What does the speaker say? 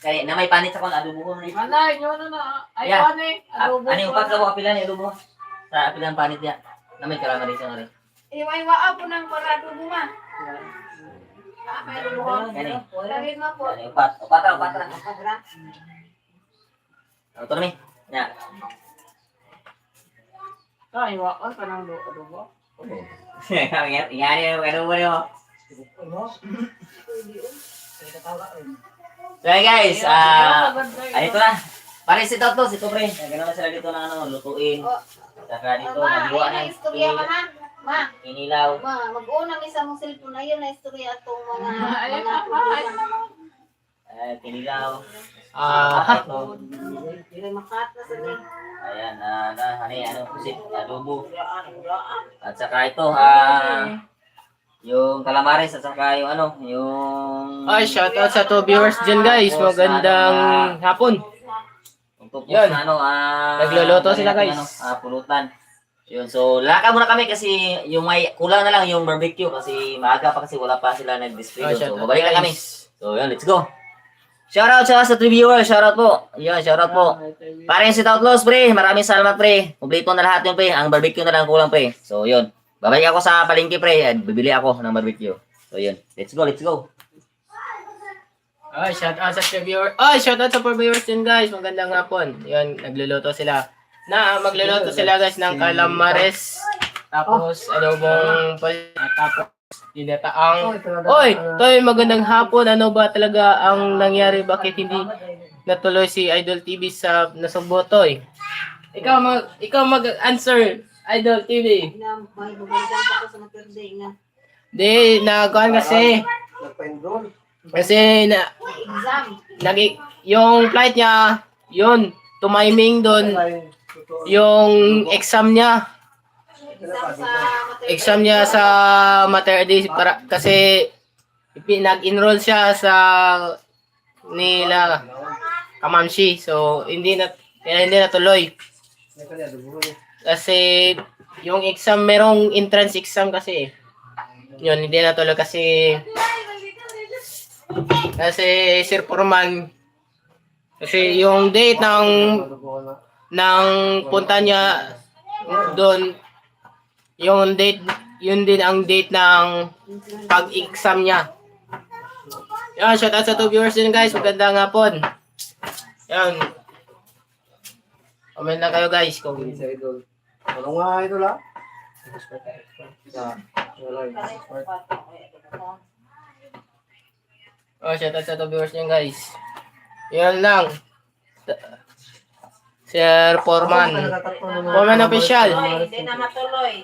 Kaya na may panit sa kon adobo ko ni. Manay, nyo na. Ay, Yeah. pane. Adobo Ani ko upat na. ka mo pila ni adobo. Sa pilang panit ya. Na may calamari sa rin. Iwa-iwa po ng parado mo ma. Mayroon mo. Gani. Lagay mo po. Gani upat ra. Ito na mi. Ya. Ay, iwaan ka ng adobo. Ingani mo adobo niyo. So hey guys, ay ito na. Pare si Toto, si Topre. Ganun na sila dito na ano, lutuin. Saka dito, Ma, nagawa ayun ng ang istorya ka na. Ma, inilaw. mag-unang isa mong cellphone na yun na istorya itong mga Ayun mga na, Kinilaw. Ito. Hindi makat na sa rin. Ayan, ano, pusit, adobo. At saka ito, yung calamares at saka yung ano, yung... Ay, shoutout sa 2 viewers dyan guys. Magandang hapon. Tupos Yun. na ano, Nagluluto sila, guys. Pulutan. Yun, so laka muna kami kasi yung may kulang na lang yung barbecue kasi maaga pa kasi wala pa sila nag-display doon. So shoutout babalik na guys. kami. So yun, let's go. Shoutout sa 3 viewers, shoutout po. Yan, shoutout po. Parang si Outlaws, pre. Maraming salamat, pre. Kumplito na lahat yung pre. Ang barbecue na lang kulang, pre. So yun. Babalik ako sa palengke, pre. Bibili ako ng barbecue. So yun. Let's go, let's go. Ay, shoutout sa 3 viewers. Ay, shoutout sa 4 viewers din guys. Magandang hapon. Yan, nagluluto sila. Magluluto sila guys ng calamares. Tapos, adobong tapos dinataang. Oy, Toy, magandang hapon. Ano ba talaga ang nangyari? Bakit hindi natuloy si Idol TV sa Nasugbo, Toy? Ikaw mag-answer, Idol TV. May bubalikan pa ko sa materde nga. Di, nagawan kasi. Kasi Exam. yung flight niya, yun, tumiming doon. Yung exam niya. Exam niya sa maternity para kasi nag-enroll siya sa nila Kamamshi. So kaya hindi natuloy. Kasi yung exam merong entrance exam kasi. Yun hindi natuloy kasi Sir Foreman kasi yung date ng punta niya doon yung date yun din ang date ng pag-exam niya. Yan, shout out sa 2 viewers din guys. Magandang hapon. Yan. Comment lang kayo guys kung Ano nga ito lang? shout out sa 2 viewers din guys. Yan lang. Sir Foreman. Foreman official. Hindi na matuloy.